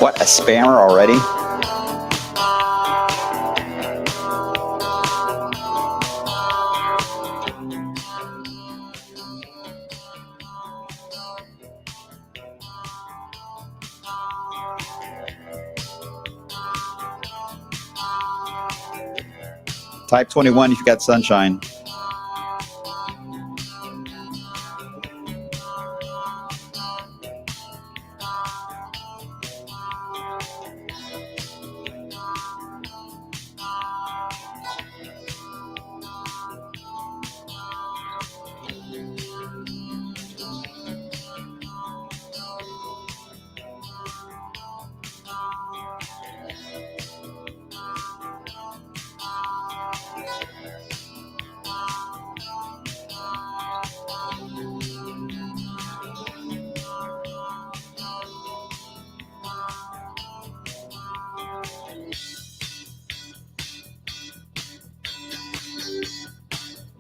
What, a spammer already? Type 21 if you got sunshine.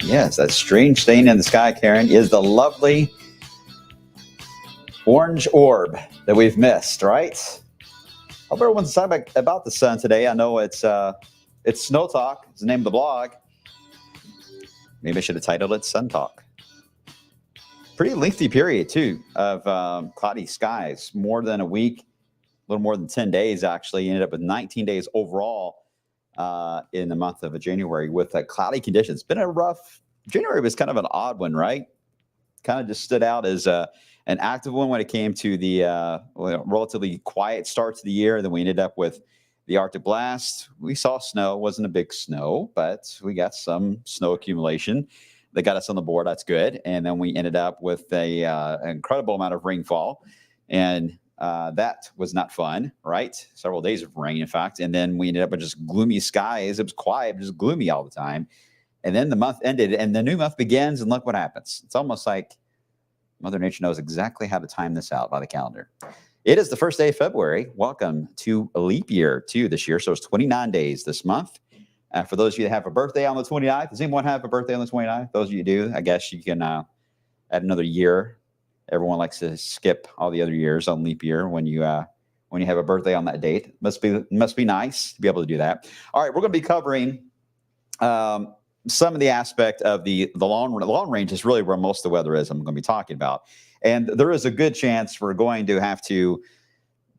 Yes, that strange stain in the sky, Karen, is the lovely orange orb that we've missed, right? Hope everyone's talking about the sun today. I know it's SnowTALK. It's the name of the blog. Maybe I should have titled it Sun Talk. Pretty lengthy period, too, of cloudy skies. More than a week, a little more than 10 days, actually. Ended up with 19 days overall in the month of January with cloudy conditions. It's been a rough January. Was kind of an odd one, right? Kind of just stood out as an active one when it came to the relatively quiet start to the year. Then we ended up with the Arctic blast. We saw snow. It wasn't a big snow, but we got some snow accumulation that got us on the board. That's good. And then we ended up with an incredible amount of rainfall. And that was not fun, right? Several days of rain, in fact. And then we ended up with just gloomy skies. It was quiet, but just gloomy all the time. And then the month ended and the new month begins, and look what happens. It's almost like Mother Nature knows exactly how to time this out by the calendar. It is the first day of February. Welcome to a leap year, too, this year. So it's 29 days this month. For those of you that have a birthday on the 29th, does anyone have a birthday on the 29th? Those of you do, I guess you can add another year. Everyone likes to skip all the other years on leap year when you have a birthday on that date. Must be nice to be able to do that. All right, we're going to be covering some of the aspect of the long range is really where most of the weather is I'm going to be talking about. And there is a good chance we're going to have to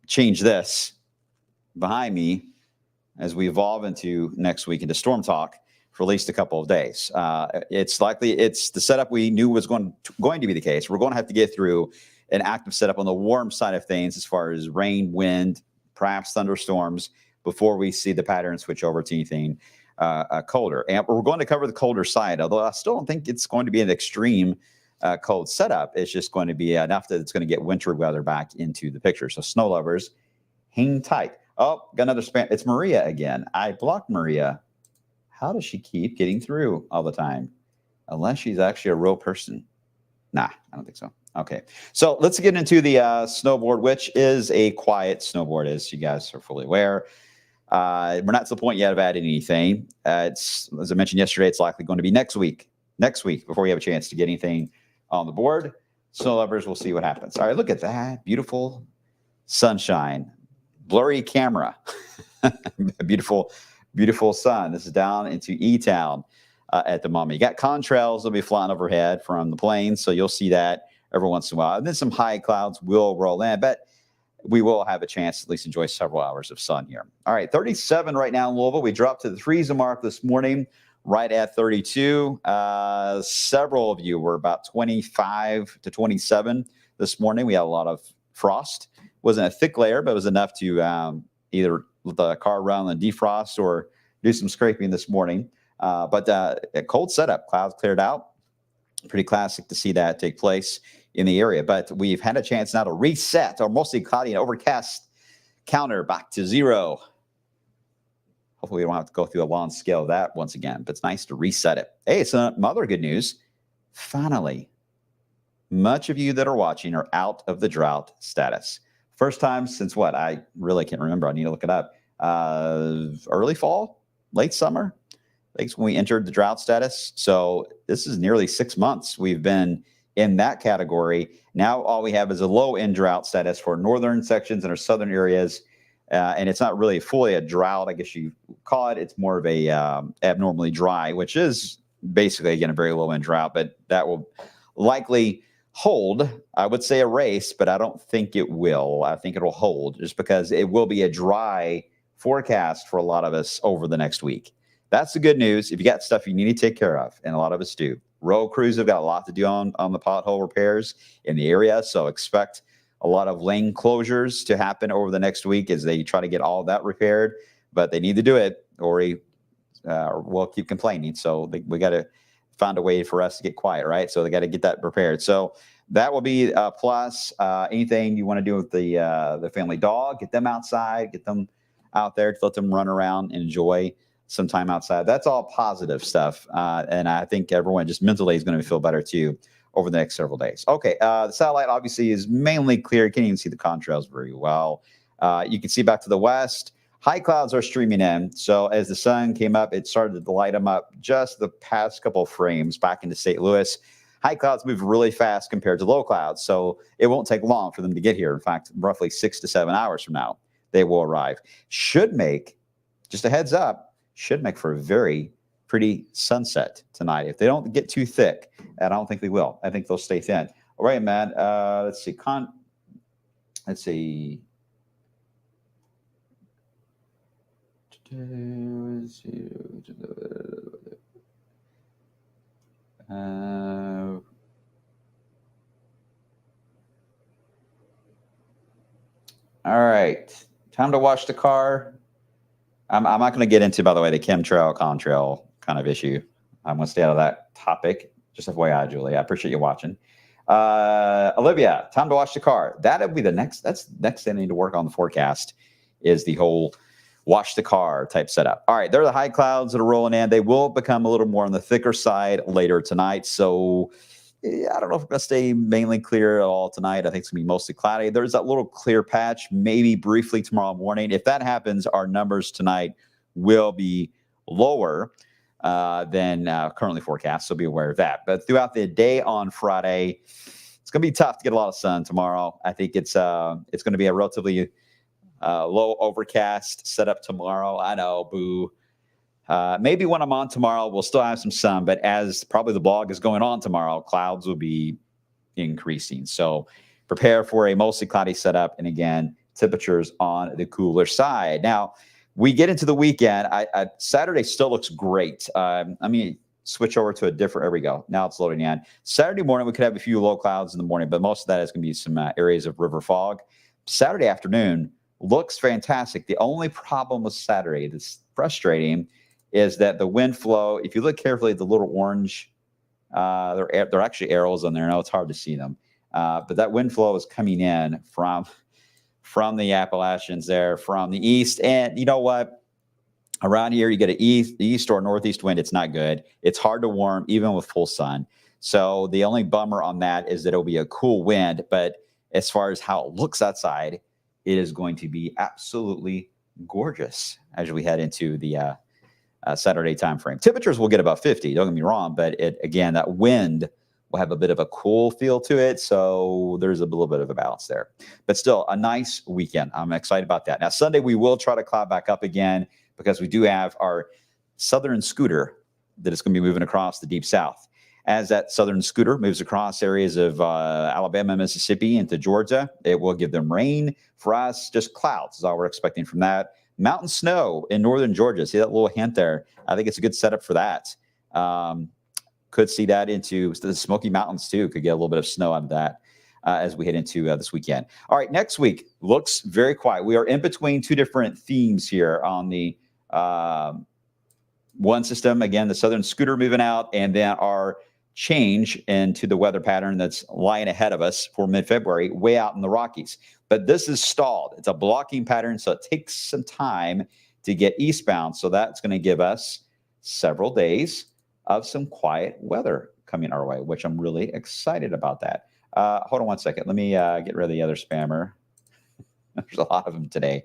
change this behind me as we evolve into next week into Storm Talk for at least a couple of days. It's likely it's the setup we knew was going to be the case. We're going to have to get through an active setup on the warm side of things as far as rain, wind, perhaps thunderstorms before we see the pattern switch over to anything colder. And we're going to cover the colder side, although I still don't think it's going to be an extreme cold setup. It's just going to be enough that it's going to get winter weather back into the picture. So snow lovers, hang tight. Oh, got another spam. It's Maria again. I blocked Maria. How does she keep getting through all the time? Unless she's actually a real person. Nah, I don't think so. Okay, so let's get into the snowboard, which is a quiet snowboard, as you guys are fully aware. We're not to the point yet of adding anything. It's, as I mentioned yesterday, it's likely going to be next week before we have a chance to get anything on the board. Snow lovers, we'll see what happens. All right, look at that. Beautiful sunshine. Blurry camera. Beautiful, beautiful sun. This is down into E-Town at the moment. You got contrails that'll be flying overhead from the plains, so you'll see that every once in a while. And then some high clouds will roll in, but we will have a chance to at least enjoy several hours of sun here. All right, 37 right now in Louisville. We dropped to the freezing mark this morning, right at 32. Several of you were about 25 to 27 this morning. We had a lot of frost. Wasn't a thick layer, but it was enough to either let the car run and defrost or do some scraping this morning. But a cold setup. Clouds cleared out. Pretty classic to see that take place in the area. But we've had a chance now to reset our mostly cloudy and overcast counter back to zero. Hopefully we don't have to go through a long scale of that once again, but it's nice to reset it. Hey, some other good news. Finally, much of you that are watching are out of the drought status. First time since what? I really can't remember. I need to look it up. Early fall, late summer. That's when we entered the drought status. So this is nearly 6 months we've been in that category. Now all we have is a low end drought status for northern sections and our southern areas. and it's not really fully a drought, I guess you call it. It's more of a abnormally dry, which is basically, again, a very low end drought, but that will likely hold. I would say a race, but I don't think it will. I think it'll hold just because it will be a dry forecast for a lot of us over the next week. That's the good news. If you got stuff you need to take care of, and a lot of us do, road crews have got a lot to do on the pothole repairs in the area, so expect a lot of lane closures to happen over the next week as they try to get all of that repaired, but they need to do it or we'll keep complaining. So we got to find a way for us to get quiet, right? So they got to get that prepared. So that will be a plus. Anything you want to do with the family dog, get them outside, get them out there, to let them run around and enjoy some time outside. That's all positive stuff. And I think everyone just mentally is going to feel better too over the next several days. Okay, the satellite obviously is mainly clear. You can't even see the contrails very well. You can see back to the west. High clouds are streaming in. So as the sun came up, it started to light them up just the past couple of frames back into St. Louis. High clouds move really fast compared to low clouds, so it won't take long for them to get here. In fact, roughly 6 to 7 hours from now, they will arrive. Should make, just a heads up, should make for a very pretty sunset tonight. If they don't get too thick, and I don't think they will. I think they'll stay thin. All right, man. Let's see. Let's see. All right. Time to wash the car. I'm not going to get into, by the way, the chemtrail, contrail kind of issue. I'm going to stay out of that topic. Just FYI, Julie. I appreciate you watching. Olivia, time to wash the car. That'll be that's next thing I need to work on the forecast is the whole wash the car type setup. All right, there are the high clouds that are rolling in. They will become a little more on the thicker side later tonight. So I don't know if we're going to stay mainly clear at all tonight. I think it's going to be mostly cloudy. There's that little clear patch, maybe briefly tomorrow morning. If that happens, our numbers tonight will be lower than currently forecast, so be aware of that. But throughout the day on Friday, it's going to be tough to get a lot of sun tomorrow. I think it's going to be a relatively low overcast setup tomorrow. I know, boo. Maybe when I'm on tomorrow, we'll still have some sun, but as probably the blog is going on tomorrow, clouds will be increasing. So prepare for a mostly cloudy setup. And again, temperatures on the cooler side. Now, we get into the weekend. Saturday still looks great. Let me switch over to a different. There we go. Now it's loading in. Saturday morning, we could have a few low clouds in the morning, but most of that is going to be some areas of river fog. Saturday afternoon looks fantastic. The only problem with Saturday that's frustrating is that the wind flow, if you look carefully at the little orange, they're actually arrows on there. I know it's hard to see them, but that wind flow is coming in from the Appalachians there, from the east. And you know what? Around here, you get an east or northeast wind. It's not good. It's hard to warm, even with full sun. So the only bummer on that is that it'll be a cool wind. But as far as how it looks outside, it is going to be absolutely gorgeous as we head into the Saturday timeframe. Temperatures will get about 50. Don't get me wrong, but again, that wind will have a bit of a cool feel to it. So there's a little bit of a balance there. But still, a nice weekend. I'm excited about that. Now, Sunday, we will try to cloud back up again because we do have our southern scooter that is going to be moving across the deep south. As that southern scooter moves across areas of Alabama, Mississippi into Georgia, it will give them rain. For us, just clouds is all we're expecting from that. Mountain snow in northern Georgia. See that little hint there? I think it's a good setup for that. Could see that into the Smoky Mountains too. Could get a little bit of snow out of that as we head into this weekend. All right, next week looks very quiet. We are in between two different themes here on the one system. Again, the southern scooter moving out, and then our change into the weather pattern that's lying ahead of us for mid-February, way out in the Rockies. But this is stalled. It's a blocking pattern, so it takes some time to get eastbound. So that's going to give us several days of some quiet weather coming our way, which I'm really excited about that. Hold on one second. Let me get rid of the other spammer. There's a lot of them today.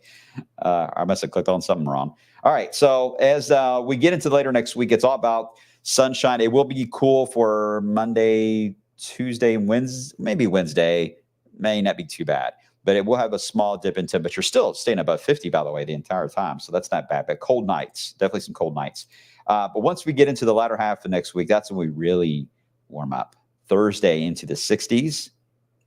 I must have clicked on something wrong. All right, so as we get into later next week, it's all about sunshine. It will be cool for Monday, Tuesday, Wednesday, maybe Wednesday. May not be too bad. but it will have a small dip in temperature. Still staying above 50, by the way, the entire time. So that's not bad. But cold nights, definitely some cold nights. But once we get into the latter half of next week, that's when we really warm up. Thursday into the 60s.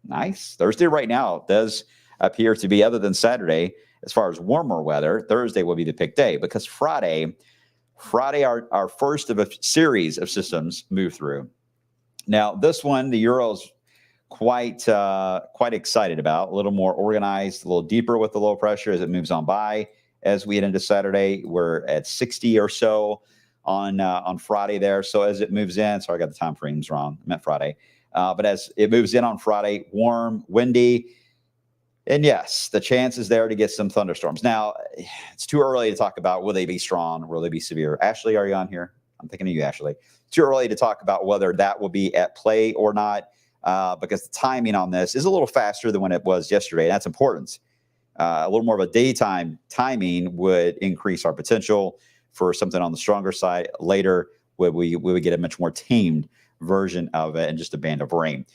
Nice. Thursday right now does appear to be, other than Saturday, as far as warmer weather, Thursday will be the pick day, because Friday, our first of a series of systems move through. Now, this one, the Euro's quite excited about, a little more organized, a little deeper with the low pressure as it moves on by. As we head into Saturday, we're at 60 or so on Friday there. So as it moves in, sorry, I got the time frames wrong. I meant Friday. But as it moves in on Friday, warm, windy, and yes, the chance is there to get some thunderstorms. Now, it's too early to talk about will they be strong, will they be severe. Ashley, are you on here? I'm thinking of you, Ashley. Too early to talk about whether that will be at play or not, because the timing on this is a little faster than when it was yesterday. That's important. A little more of a daytime timing would increase our potential for something on the stronger side. Later, we would get a much more tamed version of it and just a band of rain.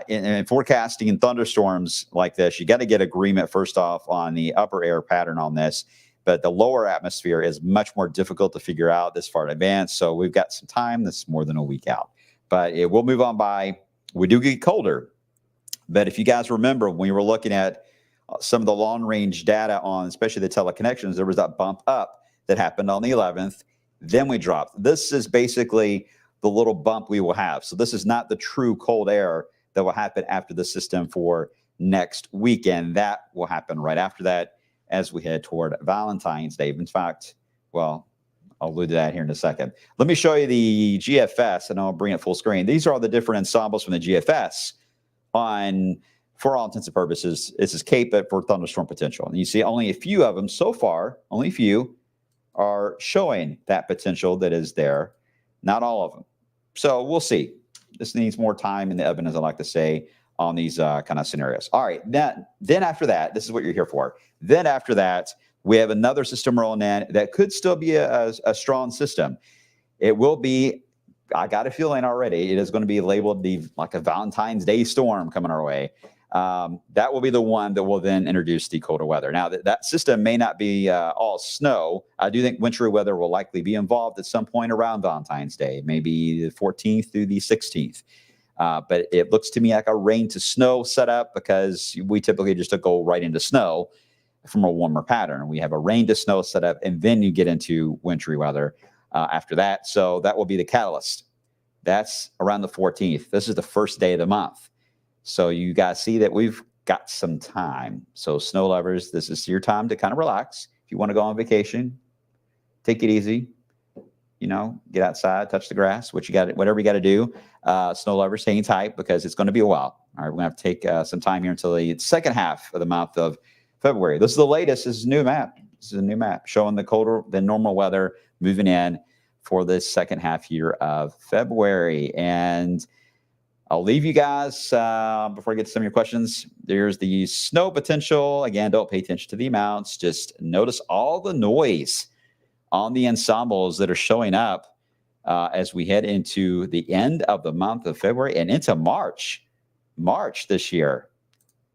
In forecasting and thunderstorms like this, you got to get agreement first off on the upper air pattern on this. But the lower atmosphere is much more difficult to figure out this far in advance. So we've got some time. That's more than a week out. But it will move on by. We do get colder. But if you guys remember, when we were looking at some of the long-range data on especially the teleconnections, there was that bump up that happened on the 11th. Then we dropped. This is basically the little bump we will have. So this is not the true cold air that will happen after the system for next weekend. That will happen right after that as we head toward Valentine's Day. In fact, well, I'll allude to that here in a second. Let me show you the GFS, and I'll bring it full screen. These are all the different ensembles from the GFS on, for all intents and purposes, this is CAPIT for thunderstorm potential. And you see only a few of them so far, only a few are showing that potential that is there. Not all of them. So we'll see. This needs more time in the oven, as I like to say, on these kind of scenarios. All right. Then after that, this is what you're here for. Then after that, we have another system rolling in that could still be a strong system. It will be, I got a feeling already, it is going to be labeled like a Valentine's Day storm coming our way. That will be the one that will then introduce the colder weather. Now, that system may not be all snow. I do think wintry weather will likely be involved at some point around Valentine's Day, maybe the 14th through the 16th. But it looks to me like a rain to snow setup, because we typically just go right into snow from a warmer pattern. We have a rain to snow setup, and then you get into wintry weather after that. So that will be the catalyst. That's around the 14th. This is the first day of the month. So you guys see that we've got some time. So snow lovers, this is your time to kind of relax. If you want to go on vacation, take it easy. Get outside, touch the grass, whatever you got to do. Snow lovers, hang tight, because it's going to be a while. All right, we're going to have to take some time here until the second half of the month of February. This is the latest. This is a new map. This is a new map showing the colder than normal weather moving in for this second half here of February. And I'll leave you guys before I get to some of your questions. There's the snow potential. Again, don't pay attention to the amounts. Just notice all the noise on the ensembles that are showing up as we head into the end of the month of February and into March. March this year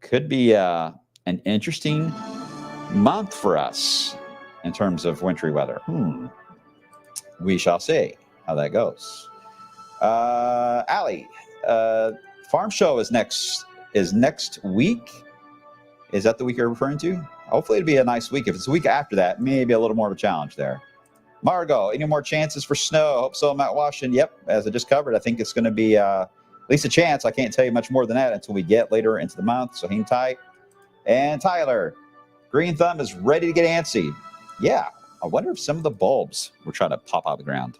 could be an interesting month for us in terms of wintry weather. We shall see how that goes. Allie, Farm Show is next week. Is that the week you're referring to? Hopefully it'll be a nice week. If it's a week after that, maybe a little more of a challenge there. Margot, any more chances for snow? Hope so, Mount Washington. Yep, as I just covered, I think it's going to be at least a chance. I can't tell you much more than that until we get later into the month, so hang tight. And Tyler, Green Thumb is ready to get antsy. Yeah, I wonder if some of the bulbs were trying to pop out of the ground.